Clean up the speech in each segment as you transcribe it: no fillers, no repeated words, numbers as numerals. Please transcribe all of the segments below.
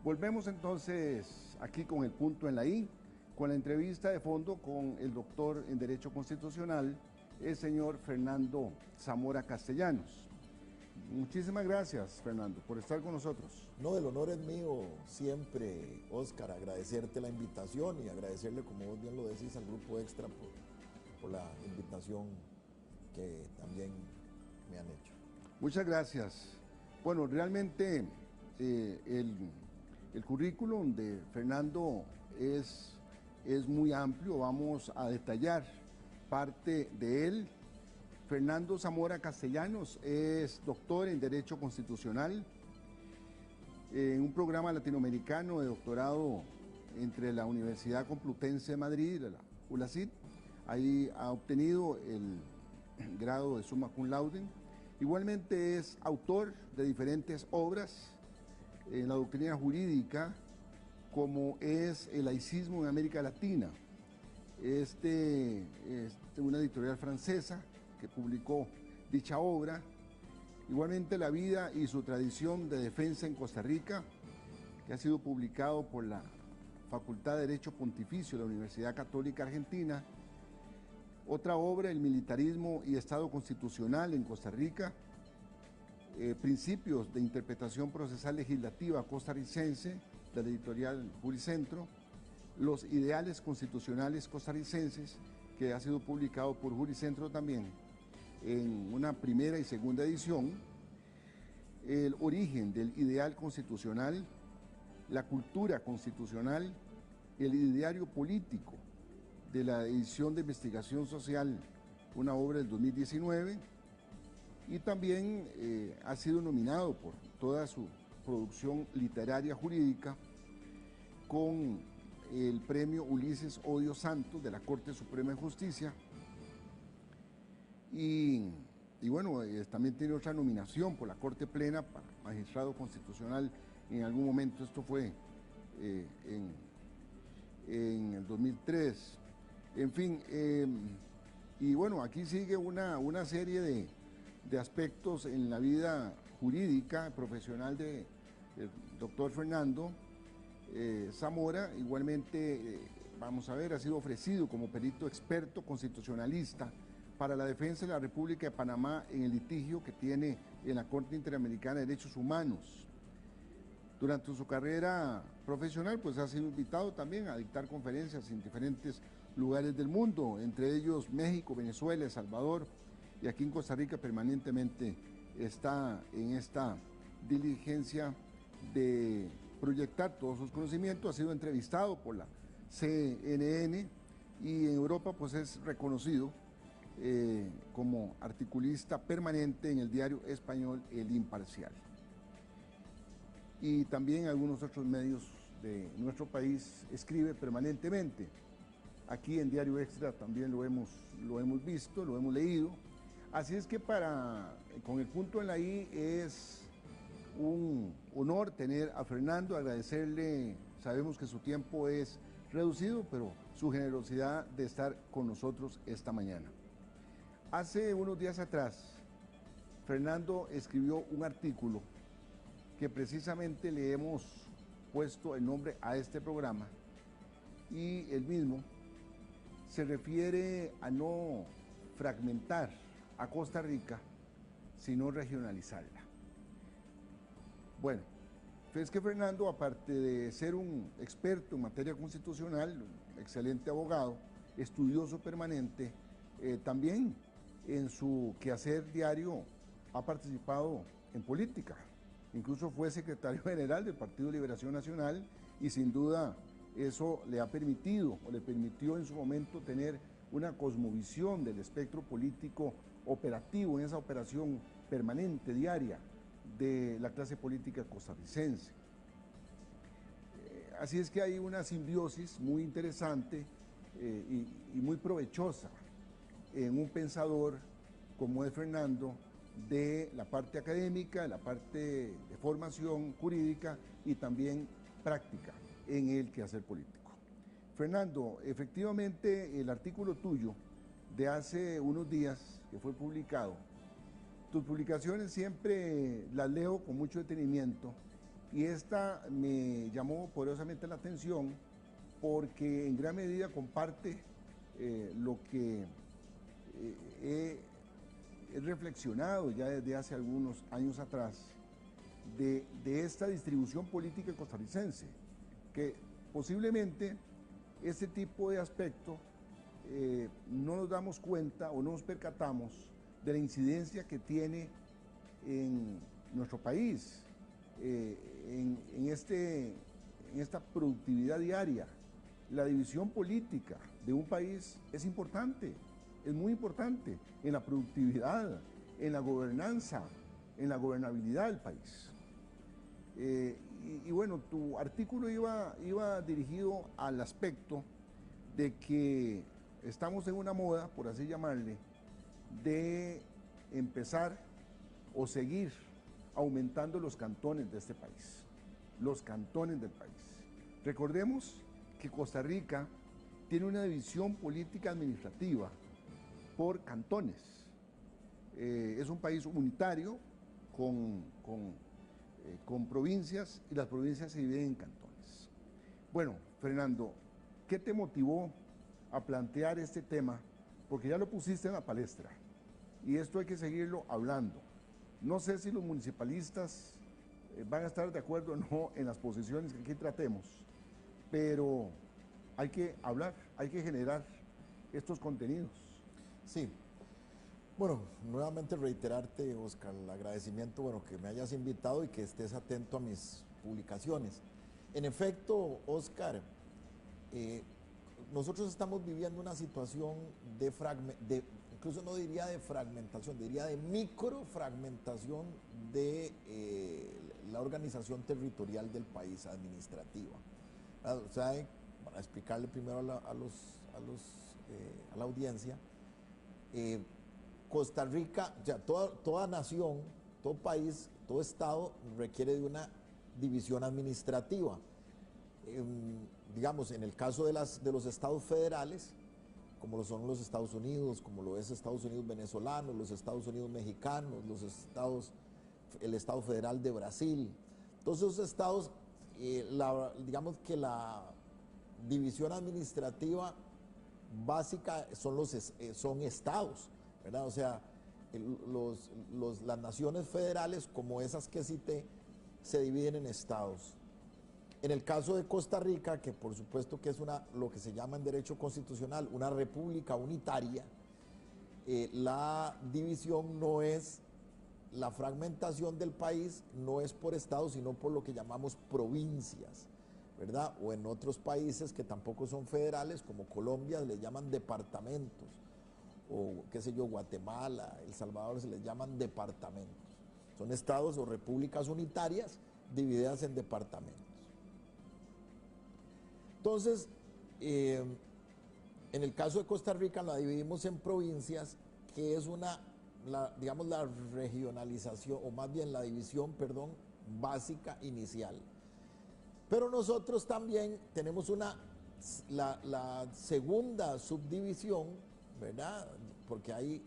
Volvemos entonces aquí con el punto en la I, con la entrevista de fondo con el doctor en Derecho Constitucional, el señor Fernando Zamora Castellanos. Muchísimas gracias, Fernando, por estar con nosotros. No, el honor es mío siempre, Óscar, agradecerte la invitación y agradecerle, como vos bien lo decís, al Grupo Extra por la invitación que también me han hecho. Muchas gracias. Bueno, realmente el currículum de Fernando es muy amplio, vamos a detallar parte de él. Fernando Zamora Castellanos es doctor en Derecho Constitucional en un programa latinoamericano de doctorado entre la Universidad Complutense de Madrid y la ULACID. Ahí ha obtenido el grado de summa cum laude. Igualmente es autor de diferentes obras en la doctrina jurídica, como es el laicismo en América Latina. Es una editorial francesa que publicó dicha obra. Igualmente La vida y su tradición de defensa en Costa Rica, que ha sido publicado por la Facultad de Derecho Pontificio de la Universidad Católica Argentina. Otra obra, El militarismo y Estado constitucional en Costa Rica, Principios de interpretación procesal legislativa costarricense, de la editorial Juricentro. Los ideales constitucionales costarricenses, que ha sido publicado por Juricentro también, en una primera y segunda edición. El origen del ideal constitucional, la cultura constitucional, el ideario político, de la edición de investigación social, una obra del 2019, y también ha sido nominado por toda su producción literaria jurídica con el premio Ulises Odio Santos de la Corte Suprema de Justicia. Y bueno, también tiene otra nominación por la Corte Plena para magistrado constitucional en algún momento. Esto fue en el 2003. En fin, y bueno, aquí sigue una serie de aspectos en la vida jurídica profesional del doctor Fernando Zamora. Igualmente, vamos a ver, ha sido ofrecido como perito experto constitucionalista para la defensa de la República de Panamá en el litigio que tiene en la Corte Interamericana de Derechos Humanos. Durante su carrera profesional, pues ha sido invitado también a dictar conferencias en diferentes lugares del mundo, entre ellos México, Venezuela, El Salvador, y aquí en Costa Rica permanentemente está en esta diligencia de proyectar todos sus conocimientos. Ha sido entrevistado por la CNN y en Europa pues es reconocido como articulista permanente en el diario español El Imparcial. Y también en algunos otros medios de nuestro país escribe permanentemente. Aquí en Diario Extra también lo hemos visto, lo hemos leído. Así es que con el punto en la I es un honor tener a Fernando, agradecerle, sabemos que su tiempo es reducido, pero su generosidad de estar con nosotros esta mañana. Hace unos días atrás, Fernando escribió un artículo que precisamente le hemos puesto el nombre a este programa, y el mismo se refiere a no fragmentar a Costa Rica, sino regionalizarla. Bueno, es que Fernando, aparte de ser un experto en materia constitucional, un excelente abogado, estudioso permanente, también en su quehacer diario ha participado en política. Incluso fue secretario general del Partido de Liberación Nacional, y sin duda eso le ha permitido, o le permitió en su momento, tener una cosmovisión del espectro político operativo en esa operación permanente, diaria, de la clase política costarricense. Así es que hay una simbiosis muy interesante y muy provechosa en un pensador como es Fernando, de la parte académica, de la parte de formación jurídica y también práctica en el quehacer político. Fernando, efectivamente el artículo tuyo de hace unos días que fue publicado, tus publicaciones siempre las leo con mucho detenimiento Y esta me llamó poderosamente la atención porque en gran medida comparte lo que he reflexionado ya desde hace algunos años atrás de esta distribución política costarricense, que posiblemente este tipo de aspecto no nos damos cuenta o no nos percatamos de la incidencia que tiene en nuestro país, en esta productividad diaria. La división política de un país es importante, es muy importante en la productividad, en la gobernanza, en la gobernabilidad del país. Y bueno, tu artículo iba dirigido al aspecto de que estamos en una moda, por así llamarle, de empezar o seguir aumentando los cantones de este país, los cantones del país. Recordemos que Costa Rica tiene una división política administrativa por cantones. Es un país unitario con provincias, y las provincias se dividen en cantones. Bueno, Fernando, ¿qué te motivó a plantear este tema? Porque ya lo pusiste en la palestra y esto hay que seguirlo hablando. No sé si los municipalistas van a estar de acuerdo o no en las posiciones que aquí tratemos, pero hay que hablar, hay que generar estos contenidos. Sí. Bueno, nuevamente reiterarte, Oscar, el agradecimiento, bueno, que me hayas invitado y que estés atento a mis publicaciones. En efecto, Oscar, nosotros estamos viviendo una situación incluso no diría de fragmentación, diría de microfragmentación de la organización territorial del país, administrativa. O sea, para explicarle primero a la audiencia, Costa Rica, o sea, toda nación, todo país, todo estado requiere de una división administrativa. Digamos, en el caso de los estados federales, como lo son los Estados Unidos, como lo es Estados Unidos venezolanos, los Estados Unidos mexicanos, el Estado Federal de Brasil, todos esos estados, digamos que la división administrativa básica son estados, ¿verdad? O sea, las naciones federales, como esas que cité, se dividen en estados. En el caso de Costa Rica, que por supuesto que es lo que se llama en derecho constitucional una república unitaria, la división no es, la fragmentación del país no es por estados, sino por lo que llamamos provincias, ¿verdad? O en otros países que tampoco son federales, como Colombia, les llaman departamentos, o qué sé yo, Guatemala, El Salvador, se les llaman departamentos. Son estados o repúblicas unitarias divididas en departamentos. Entonces, en el caso de Costa Rica la dividimos en provincias, que es digamos, la regionalización, o más bien la división, perdón, básica inicial. Pero nosotros también tenemos la segunda subdivisión, ¿verdad? Porque hay,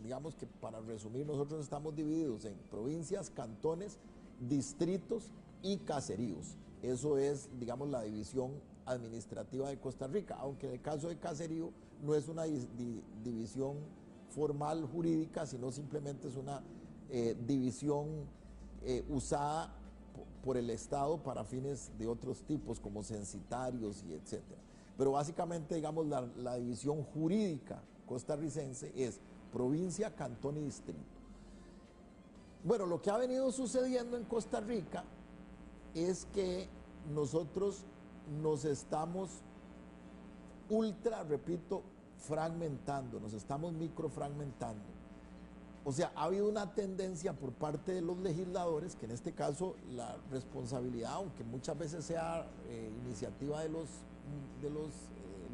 digamos que para resumir, nosotros estamos divididos en provincias, cantones, distritos y caseríos. Eso es, digamos, la división administrativa de Costa Rica, aunque en el caso de caserío no es una división formal jurídica, sino simplemente es una división usada por el Estado para fines de otros tipos, como censitarios y etcétera. Pero básicamente, digamos, la división jurídica costarricense es provincia, cantón y distrito. Bueno, lo que ha venido sucediendo en Costa Rica es que nosotros nos estamos fragmentando, nos estamos microfragmentando. O sea, ha habido una tendencia por parte de los legisladores, que en este caso la responsabilidad, aunque muchas veces sea iniciativa de los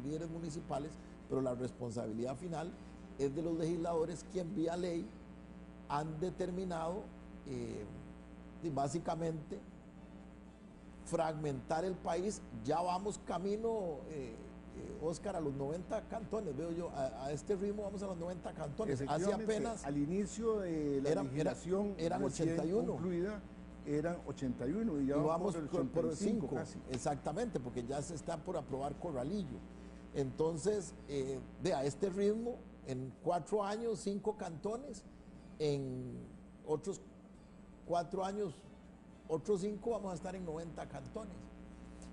líderes municipales, pero la responsabilidad final es de los legisladores, quien vía ley han determinado básicamente fragmentar el país. Ya vamos camino, Oscar, a los 90 cantones, veo yo, a este ritmo vamos a los 90 cantones. Hace apenas, al inicio de la legislación eran recién 81. concluida, eran 81 y ya Y vamos vamos por el por 85 5, casi. exactamente, porque ya se está por aprobar Corralillo. Entonces, a este ritmo, en 4 años, 5 cantones, en otros 4 años, otros 5 vamos a estar en 90 cantones.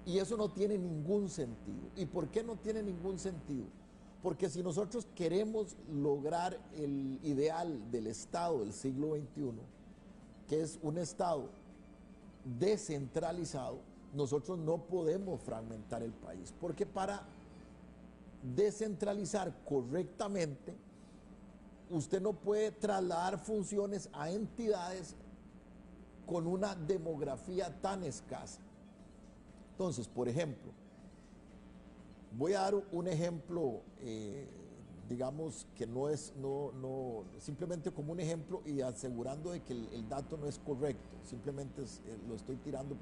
Y eso no tiene ningún sentido. ¿Y por qué no tiene ningún sentido? Porque si nosotros queremos lograr el ideal del Estado del siglo XXI, que es un Estado descentralizado, nosotros no podemos fragmentar el país, porque para descentralizar correctamente, usted no puede trasladar funciones a entidades con una demografía tan escasa. Entonces, por ejemplo, voy a dar un ejemplo, digamos que no es, simplemente como un ejemplo y asegurando de que el dato no es correcto, simplemente lo estoy tirando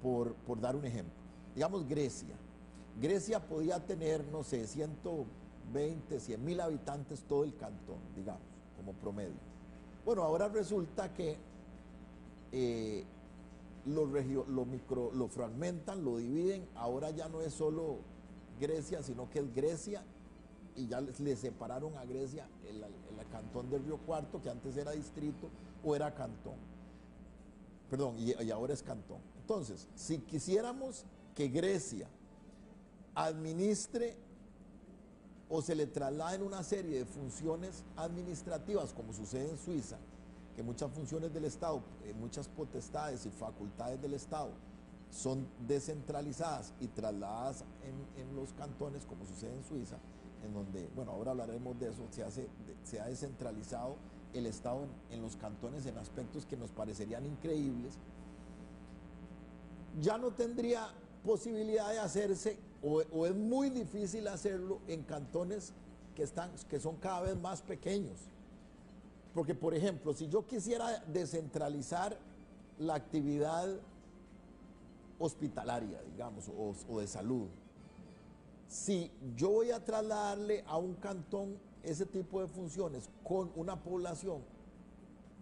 por dar un ejemplo. Digamos Grecia. Grecia podía tener, no sé, 120, 100 mil habitantes todo el cantón, digamos, como promedio. Bueno, ahora resulta que lo fragmentan, lo dividen, ahora ya no es solo Grecia, sino que es Grecia, y ya le separaron a Grecia el cantón del Río Cuarto, que antes era distrito o era cantón. Perdón, y ahora es cantón. Entonces, si quisiéramos que Grecia administre o se le trasladen una serie de funciones administrativas, como sucede en Suiza, que muchas funciones del Estado, muchas potestades y facultades del Estado son descentralizadas y trasladadas en los cantones, como sucede en Suiza, en donde, bueno, ahora hablaremos de eso, se ha descentralizado el Estado en los cantones en aspectos que nos parecerían increíbles. Ya no tendría posibilidad de hacerse, o es muy difícil hacerlo en cantones que son cada vez más pequeños. Porque, por ejemplo, si yo quisiera descentralizar la actividad hospitalaria, digamos, o de salud, si yo voy a trasladarle a un cantón ese tipo de funciones con una población,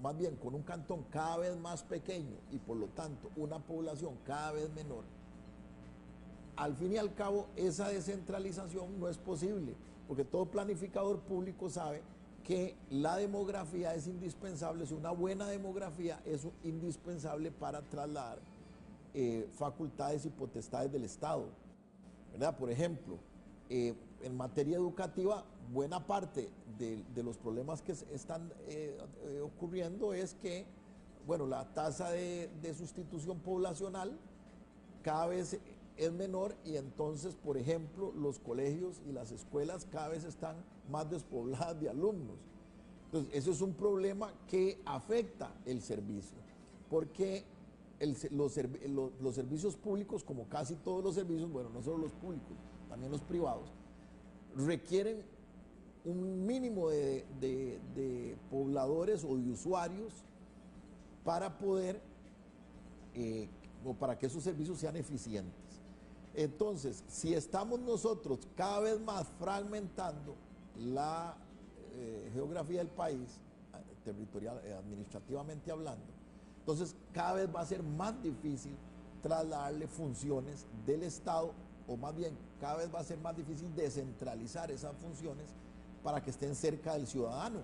más bien con un cantón cada vez más pequeño y por lo tanto una población cada vez menor, al fin y al cabo esa descentralización no es posible, porque todo planificador público sabe que la demografía es indispensable, es una buena demografía, es indispensable para trasladar facultades y potestades del Estado, ¿verdad? Por ejemplo, en materia educativa, buena parte de los problemas que están ocurriendo es que, bueno, la tasa de sustitución poblacional cada vez es menor y entonces, por ejemplo, los colegios y las escuelas cada vez están más despobladas de alumnos. Entonces, eso es un problema que afecta el servicio, porque los servicios públicos, como casi todos los servicios, bueno, no solo los públicos, también los privados, requieren un mínimo de pobladores o de usuarios para poder, o para que esos servicios sean eficientes. Entonces, si estamos nosotros cada vez más fragmentando la geografía del país, territorial, administrativamente hablando, entonces cada vez va a ser más difícil trasladarle funciones del Estado, o más bien, cada vez va a ser más difícil descentralizar esas funciones para que estén cerca del ciudadano,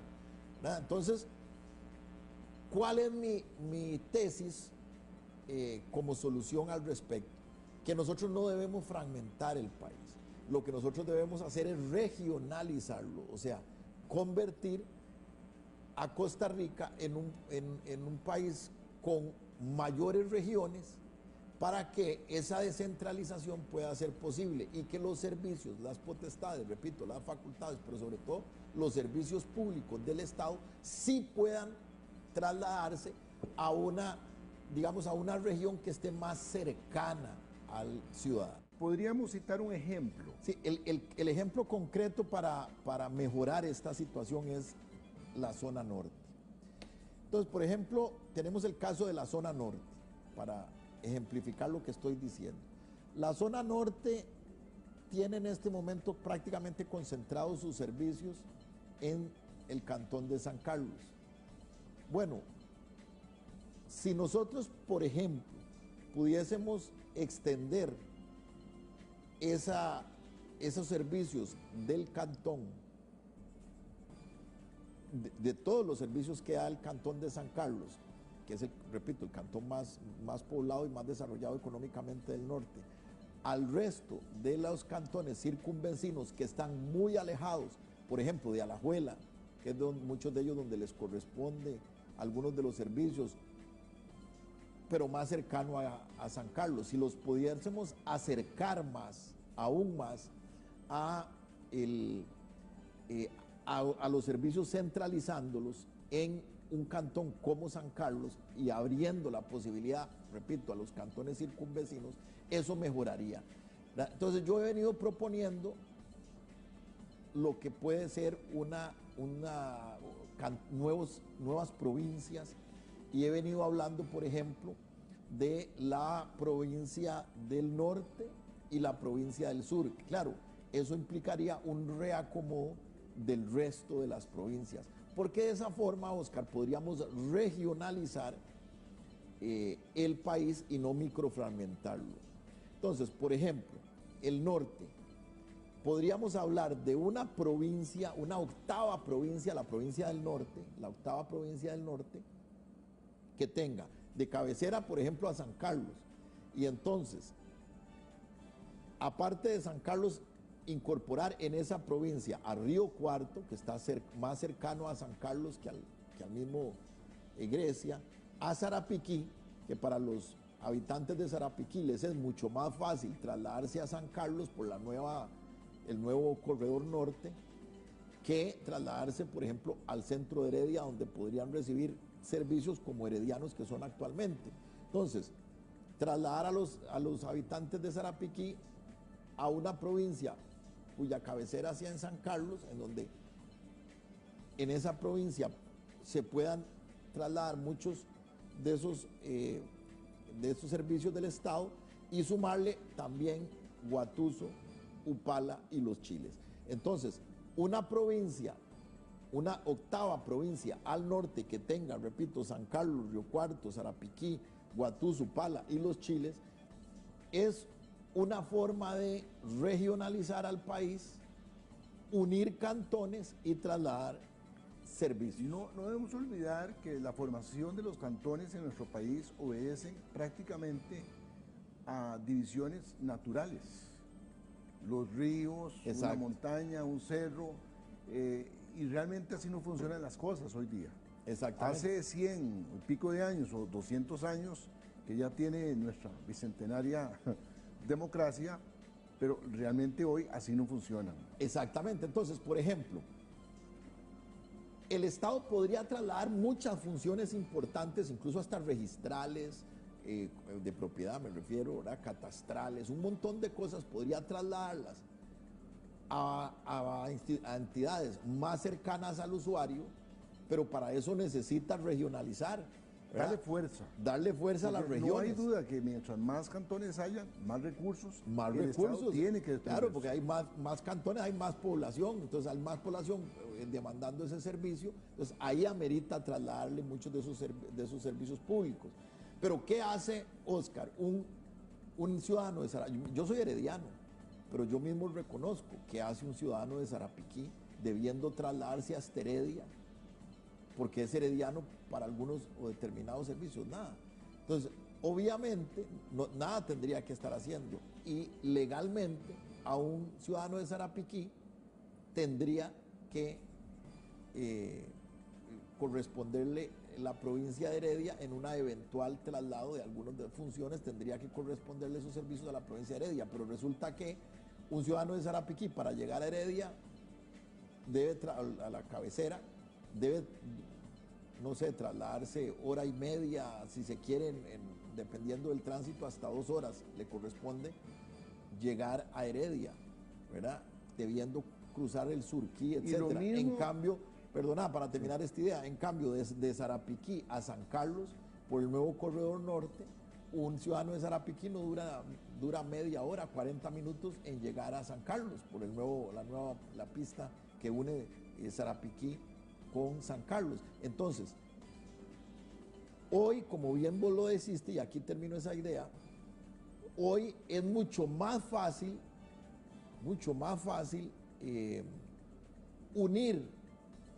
¿verdad? Entonces, ¿cuál es mi tesis como solución al respecto? Que nosotros no debemos fragmentar el país. Lo que nosotros debemos hacer es regionalizarlo, o sea, convertir a Costa Rica en un país con mayores regiones para que esa descentralización pueda ser posible y que los servicios, las potestades, repito, las facultades, pero sobre todo los servicios públicos del Estado sí puedan trasladarse a una, digamos, a una región que esté más cercana al ciudadano. Podríamos citar un ejemplo. Sí, el ejemplo concreto para mejorar esta situación es la zona norte. Entonces, por ejemplo, tenemos el caso de la zona norte, para ejemplificar lo que estoy diciendo. La zona norte tiene en este momento prácticamente concentrados sus servicios en el cantón de San Carlos. Bueno, Si nosotros, por ejemplo, pudiésemos extender esos servicios del cantón, de todos los servicios que da el cantón de San Carlos, que es, repito, el cantón más poblado y más desarrollado económicamente del norte, al resto de los cantones circunvecinos que están muy alejados, por ejemplo, de Alajuela, que es muchos de ellos donde les corresponde algunos de los servicios, pero más cercano a San Carlos. Si los pudiésemos acercar más, aún más, a los servicios, centralizándolos en un cantón como San Carlos y abriendo la posibilidad, repito, a los cantones circunvecinos, eso mejoraría. Entonces yo he venido proponiendo lo que puede ser nuevas provincias, y he venido hablando, por ejemplo, de la provincia del norte y la provincia del sur. Claro, eso implicaría un reacomodo del resto de las provincias, porque de esa forma, Oscar, podríamos regionalizar el país y no microfragmentarlo. Entonces, por ejemplo, el norte, podríamos hablar de una provincia, una octava provincia, la provincia del norte, la octava provincia del norte, que tenga de cabecera, por ejemplo, a San Carlos, y entonces, aparte de San Carlos, incorporar en esa provincia a Río Cuarto, que está más cercano a San Carlos que al mismo Grecia, a Sarapiquí, que para los habitantes de Sarapiquí les es mucho más fácil trasladarse a San Carlos por el nuevo corredor norte, que trasladarse, por ejemplo, al centro de Heredia, donde podrían recibir servicios como heredianos que son actualmente. Entonces, trasladar a los habitantes de Sarapiquí a una provincia cuya cabecera sea en San Carlos, en donde en esa provincia se puedan trasladar muchos de esos servicios del Estado, y sumarle también Guatuso, Upala y Los Chiles. Entonces, una provincia, una octava provincia al norte que tenga, repito, San Carlos, Río Cuarto, Sarapiquí, Guatuso, Upala y Los Chiles, es una forma de regionalizar al país, unir cantones y trasladar servicios. No debemos olvidar que la formación de los cantones en nuestro país obedece prácticamente a divisiones naturales. Los ríos, exacto, una montaña, un cerro, y realmente así no funcionan las cosas hoy día. Exactamente. Hace 100 y pico de años o 200 años que ya tiene nuestra bicentenaria democracia, pero realmente hoy así no funcionan. Exactamente. Entonces, por ejemplo, el Estado podría trasladar muchas funciones importantes, incluso hasta registrales, de propiedad me refiero, ¿verdad? Catastrales, un montón de cosas podría trasladarlas a entidades más cercanas al usuario, pero para eso necesita regionalizar, ¿verdad? Darle fuerza a las regiones. No hay duda que mientras más cantones hayan, más recursos, Estado tiene que tener. Claro, porque hay más cantones, hay más población, entonces hay más población demandando ese servicio, entonces ahí amerita trasladarle muchos de esos servicios públicos. Pero ¿qué hace, Oscar, un ciudadano de Sarapiquí? Yo soy herediano, pero yo mismo reconozco que hace un ciudadano de Sarapiquí debiendo trasladarse hasta Heredia, porque es herediano para algunos o determinados servicios, nada. Entonces, obviamente, nada tendría que estar haciendo, y legalmente a un ciudadano de Sarapiquí tendría que corresponderle la provincia de Heredia en una eventual traslado de algunas de las funciones, tendría que corresponderle esos servicios a la provincia de Heredia, pero resulta que un ciudadano de Sarapiquí, para llegar a Heredia, a la cabecera, debe, no sé, trasladarse hora y media, si se quiere, dependiendo del tránsito, hasta 2 horas le corresponde llegar a Heredia, ¿verdad? Debiendo cruzar el Surquí, etc. En cambio, perdona, para terminar esta idea, en cambio, de Sarapiquí a San Carlos, por el nuevo corredor norte, un ciudadano de Sarapiquí no dura media hora, 40 minutos en llegar a San Carlos, por la pista que une Sarapiquí con San Carlos. Entonces, Hoy, como bien vos lo deciste, y aquí termino esa idea, hoy es mucho más fácil unir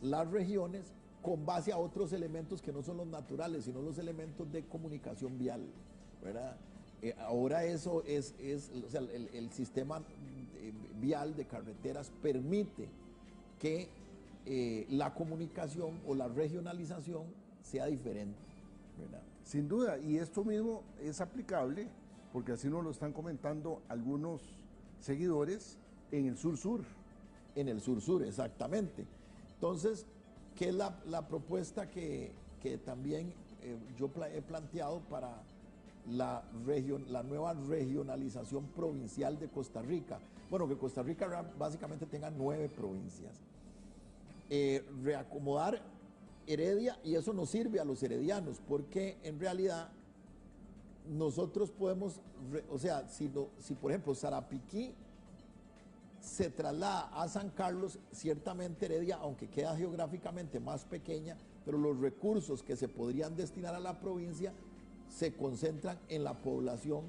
las regiones con base a otros elementos que no son los naturales, sino los elementos de comunicación vial, ¿verdad? Ahora eso o sea, el sistema vial de carreteras permite que la comunicación o la regionalización sea diferente, ¿verdad? Sin duda, y esto mismo es aplicable, porque así nos lo están comentando algunos seguidores, en el sur-sur. En el sur-sur, exactamente. Entonces, ¿qué es la propuesta que también yo he planteado para la nueva regionalización provincial de Costa Rica? Bueno, que Costa Rica básicamente tenga 9 provincias. Reacomodar Heredia, y eso nos sirve a los heredianos, porque en realidad nosotros podemos, o sea, si por ejemplo Sarapiquí se traslada a San Carlos, ciertamente Heredia, aunque queda geográficamente más pequeña, pero los recursos que se podrían destinar a la provincia se concentran en la población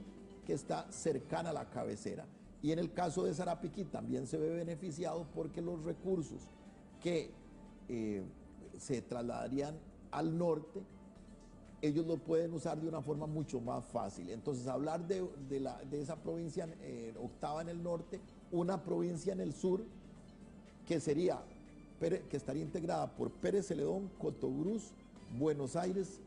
que está cercana a la cabecera. Y en el caso de Sarapiquí también se ve beneficiado porque los recursos que se trasladarían al norte, ellos lo pueden usar de una forma mucho más fácil. Entonces, hablar de esa provincia octava en el norte, una provincia en el sur, que estaría integrada por Pérez Celedón, Cotobruz, Buenos Aires,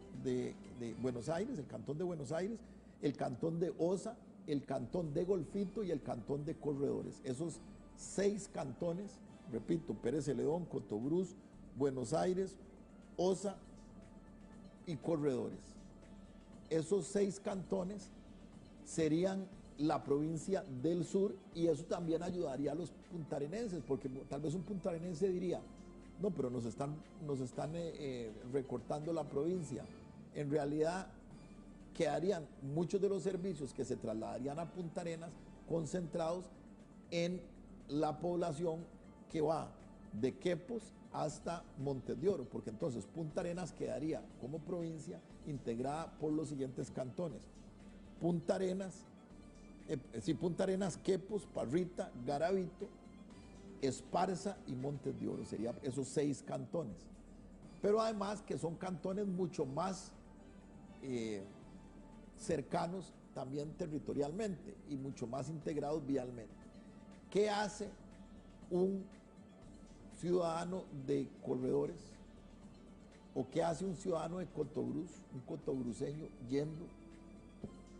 Buenos Aires, el cantón de Buenos Aires, el cantón de Osa, el cantón de Golfito y el cantón de Corredores. Esos 6 cantones, repito, Pérez Celedón, Cotobruz, Buenos Aires, Osa y Corredores. Esos 6 cantones serían la provincia del sur, y eso también ayudaría a los puntarenenses, porque tal vez un puntarenense diría, no, pero nos están recortando la provincia. En realidad quedarían muchos de los servicios que se trasladarían a Punta Arenas concentrados en la población que va de Quepos hasta Montes de Oro, porque entonces Punta Arenas quedaría como provincia integrada por los siguientes cantones: Punta Arenas, Quepos, Parrita, Garavito, Esparza y Montes de Oro. Serían esos 6 cantones. Pero además que son cantones mucho más cercanos también territorialmente y mucho más integrados vialmente. ¿Qué hace un ciudadano de Corredores o qué hace un ciudadano de Cotobruz, un cotobruceño, yendo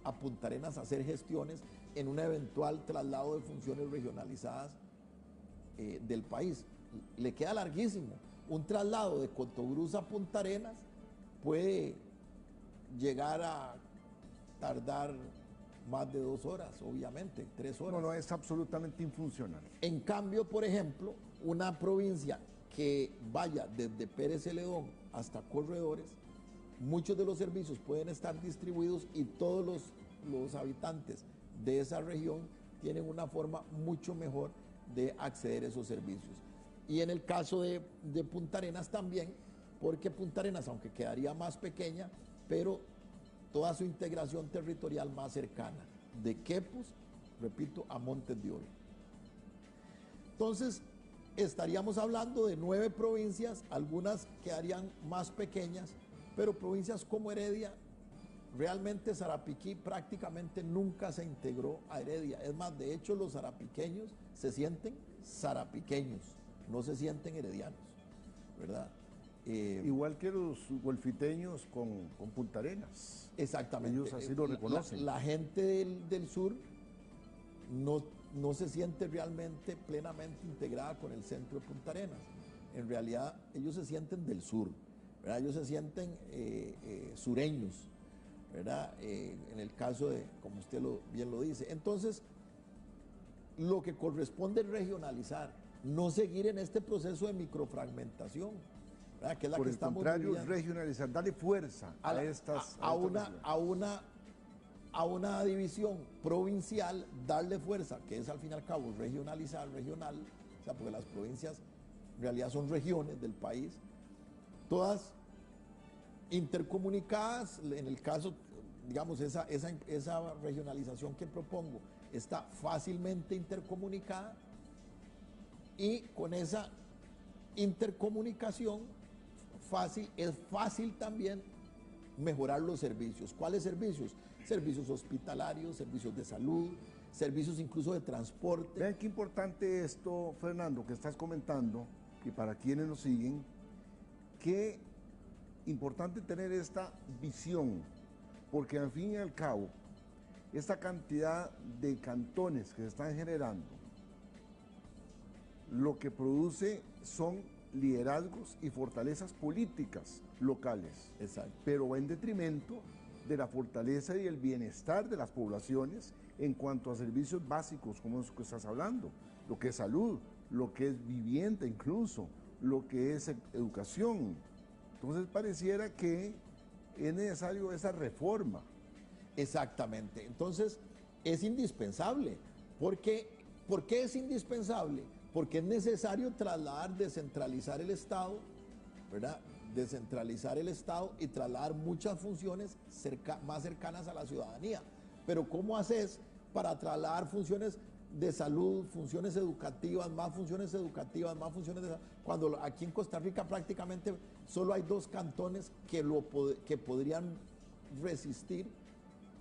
a Punta Arenas a hacer gestiones en un eventual traslado de funciones regionalizadas del país? Le queda larguísimo. Un traslado de Cotobruz a Punta Arenas puede llegar a tardar más de 2 horas, obviamente, 3 horas. No, es absolutamente infuncional. En cambio, por ejemplo, una provincia que vaya desde Pérez Celedón hasta Corredores, muchos de los servicios pueden estar distribuidos y todos los habitantes de esa región tienen una forma mucho mejor de acceder a esos servicios. Y en el caso de Punta Arenas también, porque Punta Arenas, aunque quedaría más pequeña, pero toda su integración territorial más cercana, de Quepos, repito, a Montes de Oro. Entonces, estaríamos hablando de 9 provincias, algunas quedarían más pequeñas, pero provincias como Heredia, realmente Sarapiquí prácticamente nunca se integró a Heredia. Es más, de hecho, los sarapiqueños se sienten sarapiqueños, no se sienten heredianos, ¿verdad? Igual que los golfiteños con Punta Arenas. Exactamente. Ellos así lo reconocen. La gente del sur no se siente realmente plenamente integrada con el centro de Punta Arenas. En realidad, ellos se sienten del sur, ¿verdad? Ellos se sienten sureños, ¿verdad? En el caso de, como usted bien lo dice. Entonces, lo que corresponde es regionalizar, no seguir en este proceso de microfragmentación, ¿verdad? Que es la Por que el estamos contrario, viviendo. regionalizar, darle fuerza a estas a una división provincial, darle fuerza, que es al fin y al cabo regionalizar, regional, o sea, porque las provincias en realidad son regiones del país, todas intercomunicadas, en el caso, digamos, esa regionalización que propongo está fácilmente intercomunicada, y con esa intercomunicación es fácil también mejorar los servicios. ¿Cuáles servicios? Servicios hospitalarios, servicios de salud, servicios incluso de transporte. Vean qué importante esto, Fernando, que estás comentando, y para quienes nos siguen, qué importante tener esta visión, porque al fin y al cabo, esta cantidad de cantones que se están generando, lo que produce son liderazgos y fortalezas políticas locales. Exacto. Pero va en detrimento de la fortaleza y el bienestar de las poblaciones en cuanto a servicios básicos, como es que estás hablando, lo que es salud, lo que es vivienda incluso, lo que es educación. Entonces pareciera que es necesario esa reforma. Exactamente. Entonces es indispensable. ¿Por qué es indispensable? Porque es necesario trasladar, descentralizar el Estado, ¿verdad? Descentralizar el Estado y trasladar muchas funciones más cercanas a la ciudadanía. Pero ¿cómo haces para trasladar funciones de salud, funciones educativas, más funciones educativas, más funciones de salud? Cuando aquí en Costa Rica prácticamente solo hay 2 cantones que podrían resistir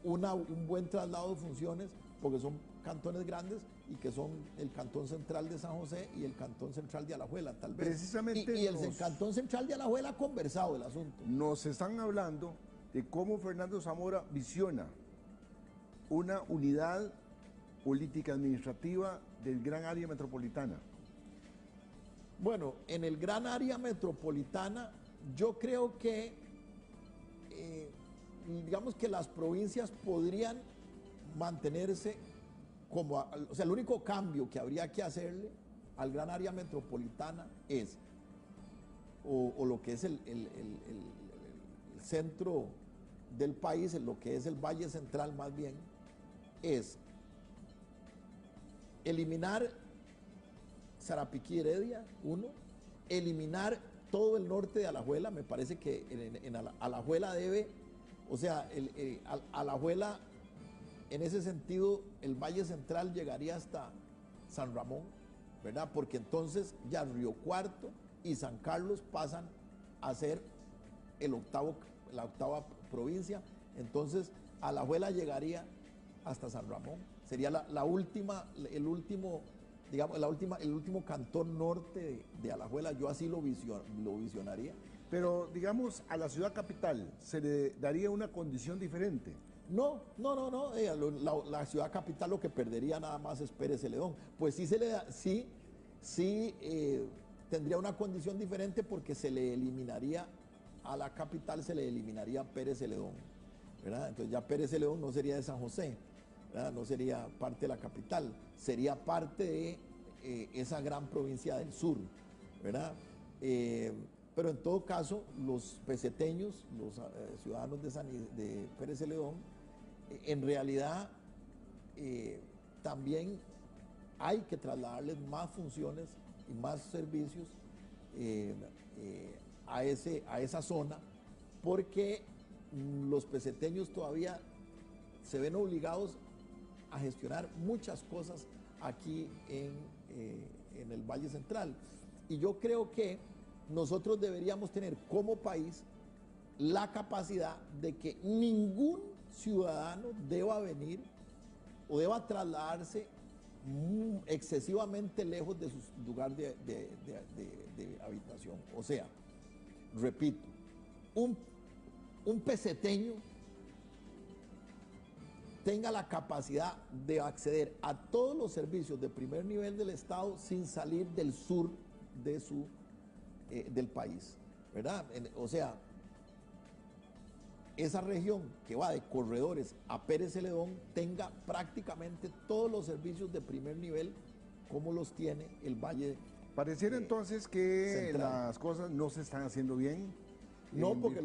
un buen traslado de funciones, porque son cantones grandes y que son el Cantón Central de San José y el Cantón Central de Alajuela, tal vez. Precisamente y el Cantón Central de Alajuela ha conversado el asunto. Nos están hablando de cómo Fernando Zamora visiona una unidad política administrativa del gran área metropolitana. Bueno, en el gran área metropolitana yo creo que digamos que las provincias podrían mantenerse como, o sea, el único cambio que habría que hacerle al gran área metropolitana es, o lo que es el centro del país, lo que es el Valle Central más bien, es eliminar Sarapiquí Heredia, uno, eliminar todo el norte de Alajuela. Me parece que en Alajuela debe, o sea, Alajuela, en ese sentido, el Valle Central llegaría hasta San Ramón, ¿verdad? Porque entonces ya Río Cuarto y San Carlos pasan a ser la octava provincia. Entonces, Alajuela llegaría hasta San Ramón. Sería el último cantón norte de Alajuela. Yo así lo visionaría. Pero, digamos, a la ciudad capital se le daría una condición diferente. No. La ciudad capital lo que perdería nada más es Pérez Celedón. Pues sí se le da, tendría una condición diferente, porque se le eliminaría a la capital, se le eliminaría Pérez Celedón, ¿verdad? Entonces ya Pérez Celedón no sería de San José, ¿verdad? No sería parte de la capital, sería parte de esa gran provincia del sur, ¿verdad? Pero en todo caso, los peseteños, los ciudadanos de Pérez Celedón, en realidad también hay que trasladarles más funciones y más servicios a esa zona, porque los peseteños todavía se ven obligados a gestionar muchas cosas aquí en el Valle Central. Y yo creo que nosotros deberíamos tener como país la capacidad de que ningún ciudadano deba venir o deba trasladarse excesivamente lejos de su lugar de habitación. O sea, repito, un peseteño tenga la capacidad de acceder a todos los servicios de primer nivel del Estado sin salir del sur del país, ¿verdad? O sea, esa región que va de Corredores a Pérez Celedón tenga prácticamente todos los servicios de primer nivel como los tiene el Valle. Pareciera entonces que Central. las cosas no se están haciendo bien. No, porque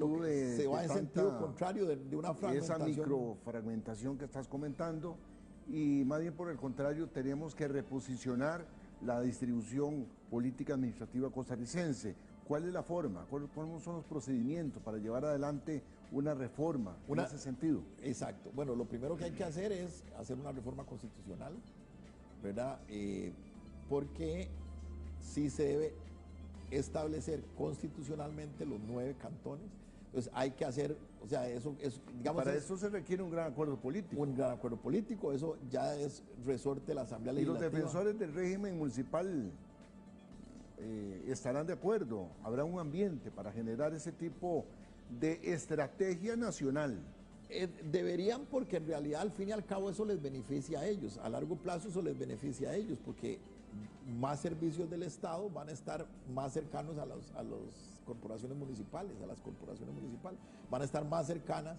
se va en sentido contrario de una fragmentación. Esa microfragmentación que estás comentando, y más bien por el contrario, tenemos que reposicionar la distribución política administrativa costarricense, ¿Cuál es la forma? ¿Cuáles son los procedimientos para llevar adelante una reforma en ese sentido? Exacto. Bueno, lo primero que hay que hacer es hacer una reforma constitucional, ¿verdad? Porque sí se debe establecer constitucionalmente los 9 cantones. Entonces hay que hacer, o sea, eso digamos... Para eso se requiere un gran acuerdo político. Un gran acuerdo político, eso ya es resorte de la Asamblea Y los Legislativa. defensores del régimen municipal estarán de acuerdo, habrá un ambiente para generar ese tipo de estrategia nacional. Deberían, porque en realidad al fin y al cabo eso les beneficia a ellos, a largo plazo eso les beneficia a ellos, porque más servicios del Estado van a estar más cercanos a las corporaciones municipales, van a estar más cercanas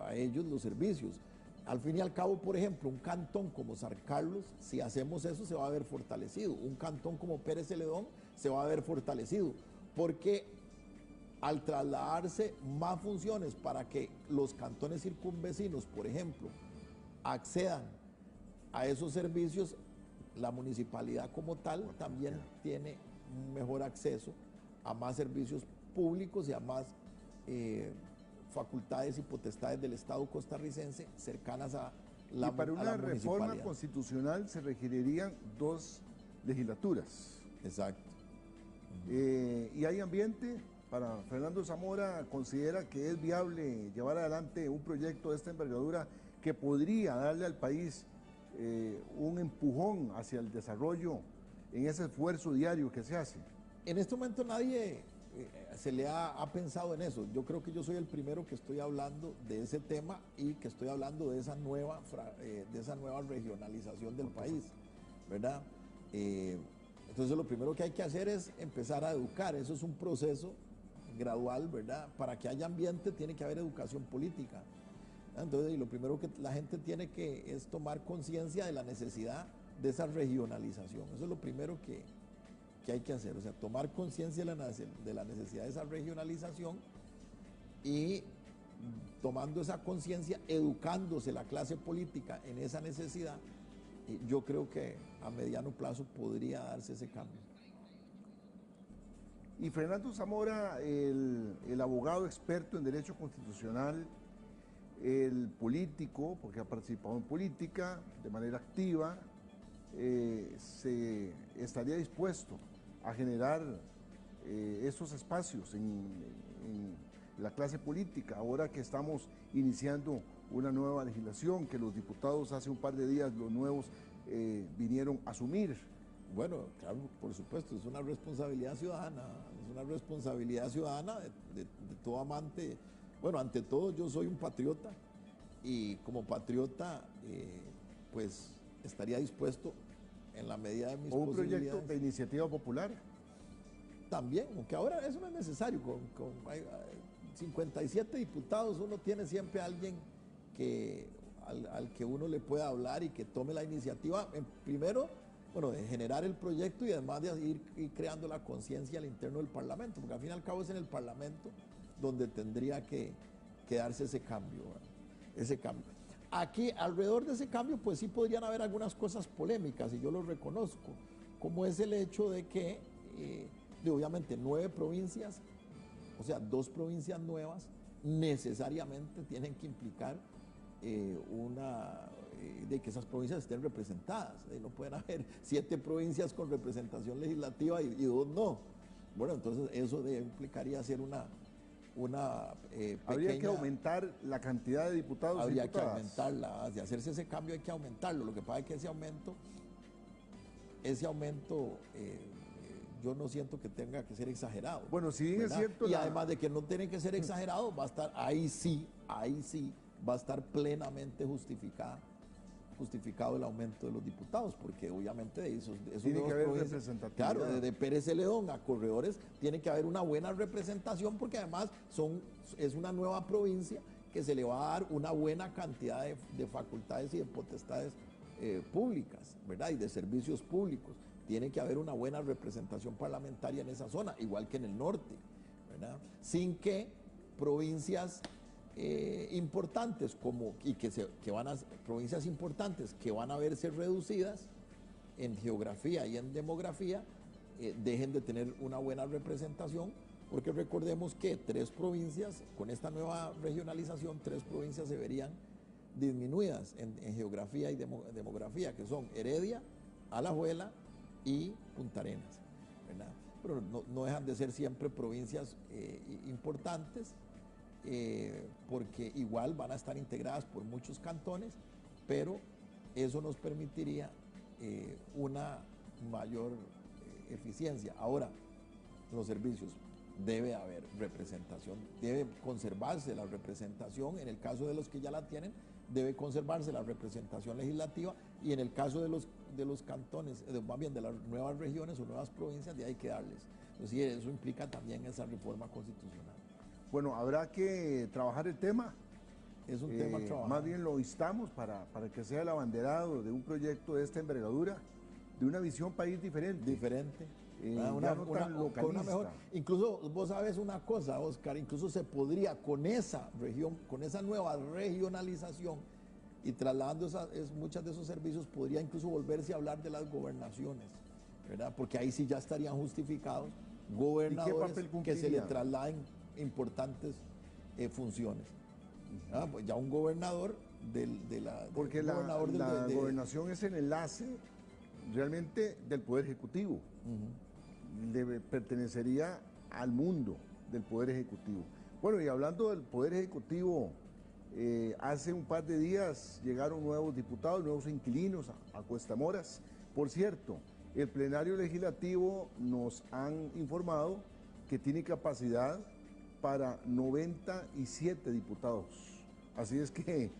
a ellos los servicios. Al fin y al cabo, por ejemplo, un cantón como San Carlos, si hacemos eso, se va a ver fortalecido. Un cantón como Pérez Celedón se va a ver fortalecido, porque al trasladarse más funciones para que los cantones circunvecinos, por ejemplo, accedan a esos servicios, la municipalidad como tal también tiene un mejor acceso a más servicios públicos y a más facultades y potestades del Estado costarricense cercanas a la municipalidad. Y para una reforma constitucional se requerirían 2 legislaturas. Exacto. ¿Y hay ambiente? Para Fernando Zamora, ¿considera que es viable llevar adelante un proyecto de esta envergadura que podría darle al país un empujón hacia el desarrollo en ese esfuerzo diario que se hace? En este momento nadie se le ha pensado en eso. Yo creo que yo soy el primero que estoy hablando de ese tema y que estoy hablando de esa nueva regionalización del país, ¿verdad? Entonces lo primero que hay que hacer es empezar a educar. Eso es un proceso gradual, ¿verdad? Para que haya ambiente tiene que haber educación política. Entonces, y lo primero que la gente tiene que es tomar conciencia de la necesidad de esa regionalización. Eso es lo primero que hay que hacer, o sea, tomar conciencia de la necesidad de esa regionalización y tomando esa conciencia, educándose la clase política en esa necesidad, yo creo que a mediano plazo podría darse ese cambio. Y Fernando Zamora, el abogado experto en derecho constitucional, el político, porque ha participado en política de manera activa, se estaría dispuesto a generar esos espacios en la clase política, ahora que estamos iniciando una nueva legislación, que los diputados hace un par de días, los nuevos, vinieron a asumir. Bueno, claro, por supuesto, es una responsabilidad ciudadana, de todo amante. Bueno, ante todo yo soy un patriota y como patriota pues estaría dispuesto en la medida de mis posibilidades. ¿O un proyecto de iniciativa popular? También, aunque ahora eso no es necesario, con 57 diputados uno tiene siempre a alguien al que uno le pueda hablar y que tome la iniciativa, primero, bueno, de generar el proyecto y además de ir creando la conciencia al interno del Parlamento, porque al fin y al cabo es en el Parlamento donde tendría que darse ese cambio, ¿verdad? Aquí, alrededor de ese cambio, pues sí podrían haber algunas cosas polémicas, y yo lo reconozco, como es el hecho de que, obviamente, 9 provincias, o sea, 2 provincias nuevas, necesariamente tienen que implicar de que esas provincias estén representadas. No pueden haber 7 provincias con representación legislativa y 2 no. Bueno, entonces eso implicaría hacer una pequeña... Habría que aumentar la cantidad de diputados. Habría que aumentarla, de hacerse ese cambio hay que aumentarlo. Lo que pasa es que ese aumento yo no siento que tenga que ser exagerado. Bueno, si bien es cierto... Y además de que no tiene que ser exagerado, va a estar, ahí sí, va a estar plenamente justificado el aumento de los diputados, porque obviamente esos tiene que haber representatividad. Claro, desde Pérez Celedón a Corredores tiene que haber una buena representación, porque además es una nueva provincia que se le va a dar una buena cantidad de facultades y de potestades públicas, ¿verdad? Y de servicios públicos. Tiene que haber una buena representación parlamentaria en esa zona, igual que en el norte, ¿verdad? Sin que provincias importantes provincias importantes que van a verse reducidas en geografía y en demografía, dejen de tener una buena representación, porque recordemos que 3 provincias, con esta nueva regionalización, 3 provincias se verían disminuidas en geografía y demografía, que son Heredia, Alajuela y Punta Arenas, ¿verdad? Pero no dejan de ser siempre provincias importantes, porque igual van a estar integradas por muchos cantones, pero eso nos permitiría una mayor eficiencia. Ahora, los servicios, debe haber representación, debe conservarse la representación, en el caso de los que ya la tienen, debe conservarse la representación legislativa, y en el caso de los cantones, más bien de las nuevas regiones o nuevas provincias, de ahí hay que darles. Entonces, eso implica también esa reforma constitucional. Bueno, habrá que trabajar el tema. Es un tema trabajado. Más bien lo instamos para que sea el abanderado de un proyecto de esta envergadura, de una visión país diferente. Diferente. Ya no tan localista. Mejor. Incluso vos sabes una cosa, Oscar, incluso se podría con esa región, con esa nueva regionalización y trasladando muchos de esos servicios, podría incluso volverse a hablar de las gobernaciones, ¿verdad? Porque ahí sí ya estarían justificados gobernadores que se le trasladen importantes funciones. Pues ya un gobernador porque la gobernación es el enlace realmente del Poder Ejecutivo. Pertenecería al mundo del Poder Ejecutivo. Bueno, y hablando del Poder Ejecutivo, hace un par de días llegaron nuevos diputados, nuevos inquilinos a Cuesta Moras. Por cierto, el plenario legislativo nos han informado que tiene capacidad para 97 diputados. Así es que,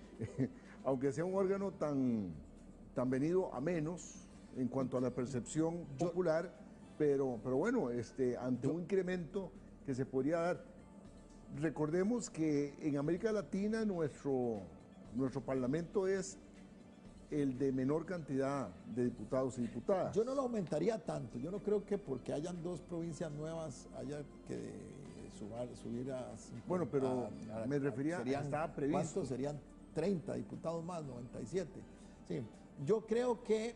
aunque sea un órgano tan venido a menos en cuanto a la percepción popular, pero bueno, ante un incremento que se podría dar. Recordemos que en América Latina nuestro parlamento es el de menor cantidad de diputados y diputadas. Yo no lo aumentaría tanto. Yo no creo que porque hayan 2 provincias nuevas haya que subir a 50. Bueno, pero me refería, estaba previsto. ¿Cuántos serían? 30 diputados más, 97. Sí, yo creo que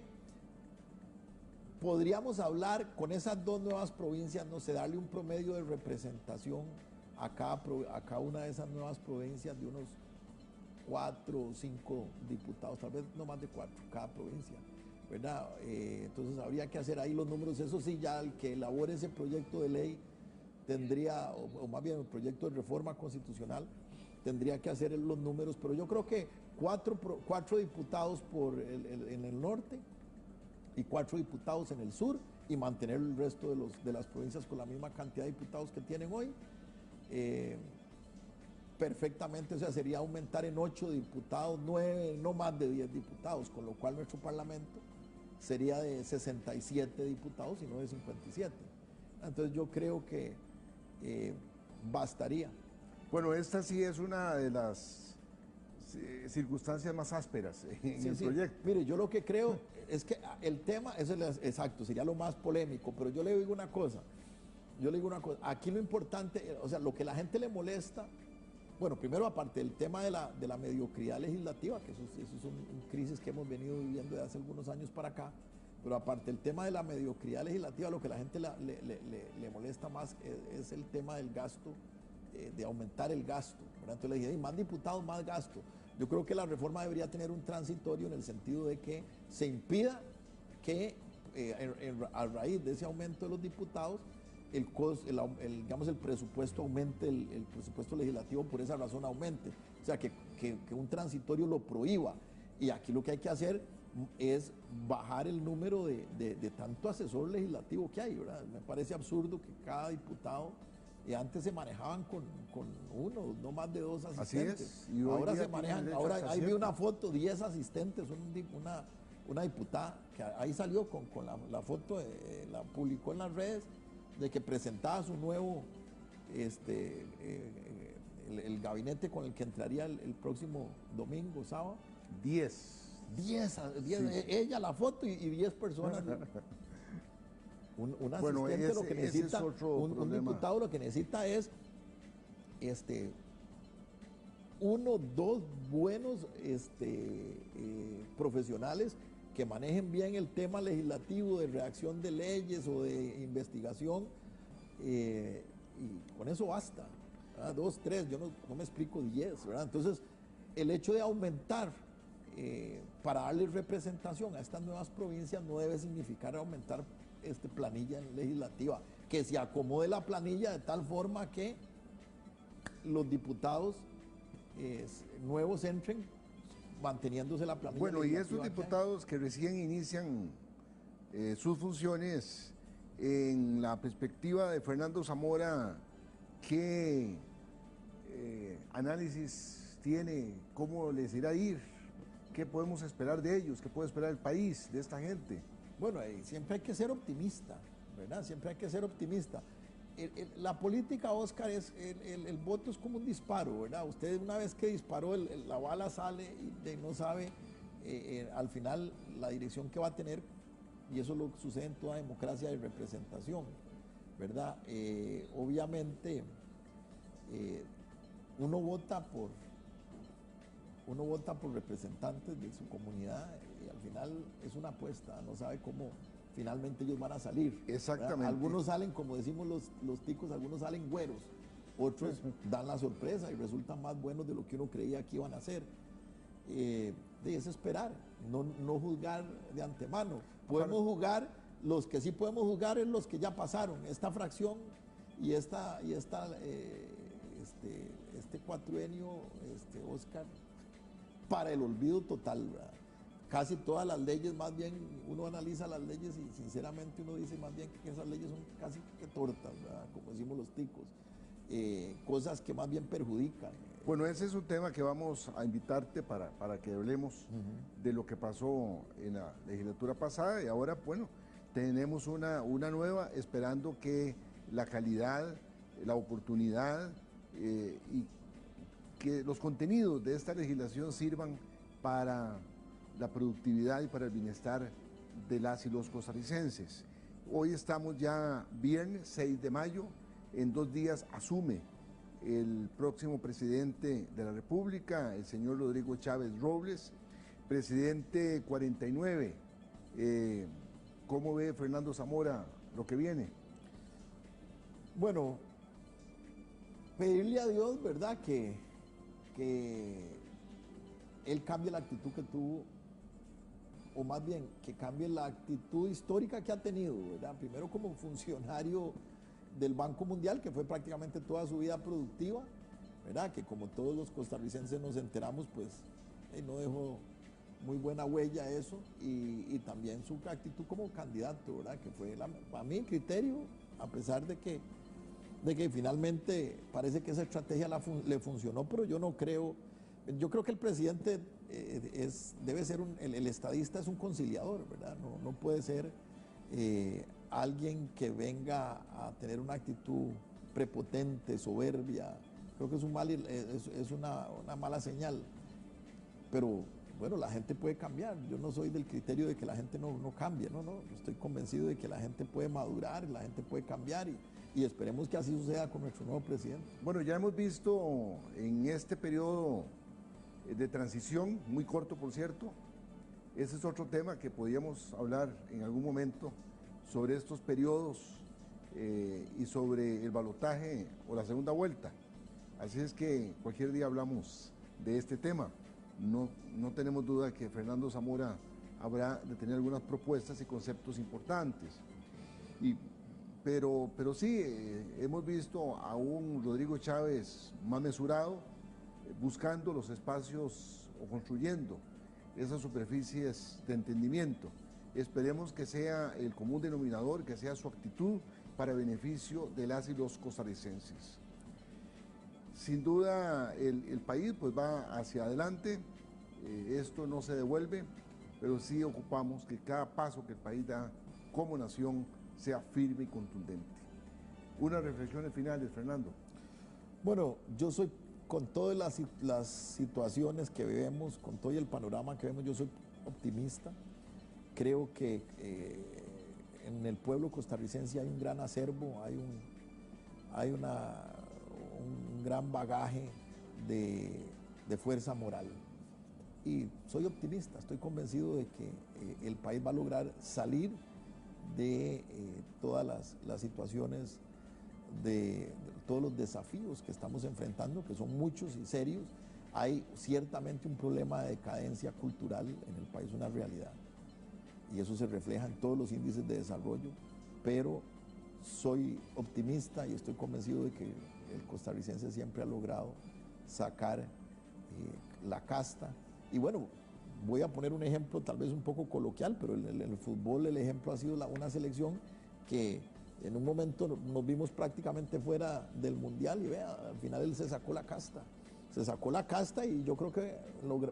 podríamos hablar con esas 2 nuevas provincias, no sé, darle un promedio de representación a cada una de esas nuevas provincias de unos 4 o 5 diputados, tal vez no más de 4 cada provincia, ¿verdad? Entonces habría que hacer ahí los números. Eso sí, ya el que elabore ese proyecto de ley tendría, o más bien el proyecto de reforma constitucional, tendría que hacer los números, pero yo creo que 4 diputados en el norte y 4 diputados en el sur, y mantener el resto de las provincias con la misma cantidad de diputados que tienen hoy, perfectamente. O sea, sería aumentar en 8 diputados, 9, no más de 10 diputados, con lo cual nuestro parlamento sería de 67 diputados y no de 57. Entonces yo creo que bastaría. Bueno, esta sí es una de las circunstancias más ásperas en el proyecto. Mire, yo lo que creo es que el tema, eso es exacto, sería lo más polémico, pero yo le digo una cosa, aquí lo importante, o sea, lo que la gente le molesta, bueno, primero aparte del tema de la mediocridad legislativa, que eso es una crisis que hemos venido viviendo desde hace algunos años para acá, pero aparte del tema de la mediocridad legislativa, lo que la gente le molesta más es el tema del gasto, de aumentar el gasto, ¿verdad? Entonces le dije, más diputados, más gasto. Yo creo que la reforma debería tener un transitorio en el sentido de que se impida que a raíz de ese aumento de los diputados digamos, el presupuesto aumente, el presupuesto legislativo por esa razón aumente. O sea, que un transitorio lo prohíba. Y aquí lo que hay que hacer es bajar el número de tanto asesor legislativo que hay, ¿verdad? Me parece absurdo que cada diputado, antes se manejaban con 1, no más de 2 asistentes. Así es. Ahora se manejan, ahora ahí vi una foto, 10 asistentes, una diputada, que ahí salió con la foto, la publicó en las redes, de que presentaba su nuevo, el gabinete con el que entraría el próximo domingo, sábado. 10. Ella la foto y 10 personas. Un asistente, bueno, lo que necesita, un diputado lo que necesita es 1, 2 buenos profesionales que manejen bien el tema legislativo de redacción de leyes o de investigación, y con eso basta, ¿verdad? 2, 3, yo no me explico 10, ¿verdad? Entonces, el hecho de aumentar para darle representación a estas nuevas provincias no debe significar aumentar planilla legislativa, que se acomode la planilla de tal forma que los diputados nuevos entren manteniéndose la planilla. Bueno, y esos diputados que recién inician sus funciones, en la perspectiva de Fernando Zamora, ¿qué análisis tiene? ¿Cómo les irá a ir? ¿Qué podemos esperar de ellos? ¿Qué puede esperar el país de esta gente? Bueno, siempre hay que ser optimista, ¿verdad? Siempre hay que ser optimista. La política, Oscar, el voto es como un disparo, ¿verdad? Usted una vez que disparó, la bala sale y no sabe al final la dirección que va a tener, y eso es lo que sucede en toda democracia de representación, ¿verdad? Obviamente, uno vota por representantes de su comunidad y al final es una apuesta, no sabe cómo finalmente ellos van a salir. Exactamente. ¿Verdad? Algunos salen, como decimos los ticos, algunos salen güeros, otros dan la sorpresa y resultan más buenos de lo que uno creía que iban a ser. Es esperar, no juzgar de antemano. Podemos juzgar, los que sí podemos juzgar es los que ya pasaron, esta fracción y este cuatrienio, Oscar, para el olvido total, ¿verdad? Casi todas las leyes, más bien, uno analiza las leyes y sinceramente uno dice más bien que esas leyes son casi que tortas, ¿verdad? Como decimos los ticos, cosas que más bien perjudican. Bueno, ese es un tema que vamos a invitarte para que hablemos de lo que pasó en la legislatura pasada, y ahora, bueno, tenemos una nueva, esperando que la calidad, la oportunidad y que los contenidos de esta legislación sirvan para la productividad y para el bienestar de las y los costarricenses. Hoy estamos ya viernes 6 de mayo, en 2 días asume el próximo presidente de la República, el señor Rodrigo Chávez Robles, presidente 49. ¿Cómo ve Fernando Zamora lo que viene? Bueno, pedirle a Dios, ¿verdad?, que él cambie la actitud que tuvo, o más bien, que cambie la actitud histórica que ha tenido, ¿verdad? Primero como funcionario del Banco Mundial, que fue prácticamente toda su vida productiva, ¿verdad? Que como todos los costarricenses nos enteramos, pues no dejó muy buena huella eso, y también su actitud como candidato, ¿verdad? Que fue, a mi criterio, a pesar de que finalmente parece que esa estrategia le funcionó, pero yo no creo. Yo creo que el presidente debe ser el estadista, es un conciliador, ¿verdad? No puede ser alguien que venga a tener una actitud prepotente, soberbia. Creo que es una mala señal. Pero bueno, la gente puede cambiar. Yo no soy del criterio de que la gente no cambie, no. Yo estoy convencido de que la gente puede madurar, la gente puede cambiar y esperemos que así suceda con nuestro nuevo presidente. Bueno, ya hemos visto en este periodo de transición, muy corto por cierto, ese es otro tema que podríamos hablar en algún momento sobre estos periodos y sobre el balotaje o la segunda vuelta. Así es que cualquier día hablamos de este tema. No tenemos duda que Fernando Zamora habrá de tener algunas propuestas y conceptos importantes. Pero sí, hemos visto a un Rodrigo Chávez más mesurado, buscando los espacios o construyendo esas superficies de entendimiento. Esperemos que sea el común denominador, que sea su actitud para beneficio de las y los costarricenses. Sin duda el país pues va hacia adelante, esto no se devuelve, pero sí ocupamos que cada paso que el país da como nación sea firme y contundente. Unas reflexiones finales, Fernando. Bueno, yo soy, con todas las situaciones que vemos, con todo el panorama que vemos, yo soy optimista. Creo que en el pueblo costarricense hay un gran acervo, hay un gran bagaje de fuerza moral. y soy optimista, estoy convencido de que el país va a lograr salir de todas las situaciones, de todos los desafíos que estamos enfrentando, que son muchos y serios. Hay ciertamente un problema de decadencia cultural en el país, una realidad, y eso se refleja en todos los índices de desarrollo, pero soy optimista y estoy convencido de que el costarricense siempre ha logrado sacar la casta. Y bueno, voy a poner un ejemplo tal vez un poco coloquial, pero en el fútbol el ejemplo ha sido una selección que en un momento nos vimos prácticamente fuera del mundial y vea, al final él se sacó la casta. Se sacó la casta y yo creo que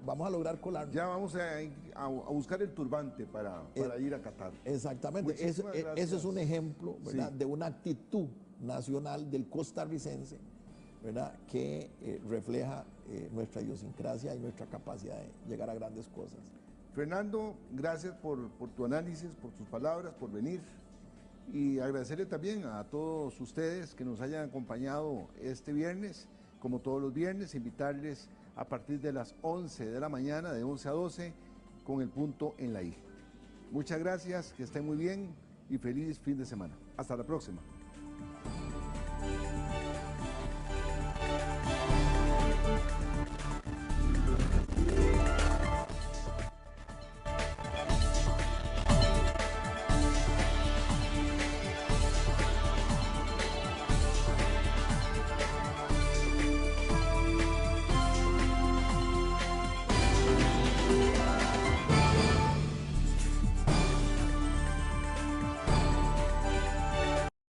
vamos a lograr colarnos. Ya vamos a buscar el turbante para ir a Qatar. Exactamente, eso es un ejemplo, ¿verdad?, sí, de una actitud nacional del costarricense, ¿verdad?, que refleja nuestra idiosincrasia y nuestra capacidad de llegar a grandes cosas. Fernando, gracias por tu análisis, por tus palabras, por venir, y agradecerle también a todos ustedes que nos hayan acompañado este viernes. Como todos los viernes, invitarles a partir de las 11 de la mañana, de 11 a 12, con el punto en la I. Muchas gracias, que estén muy bien y feliz fin de semana. Hasta la próxima.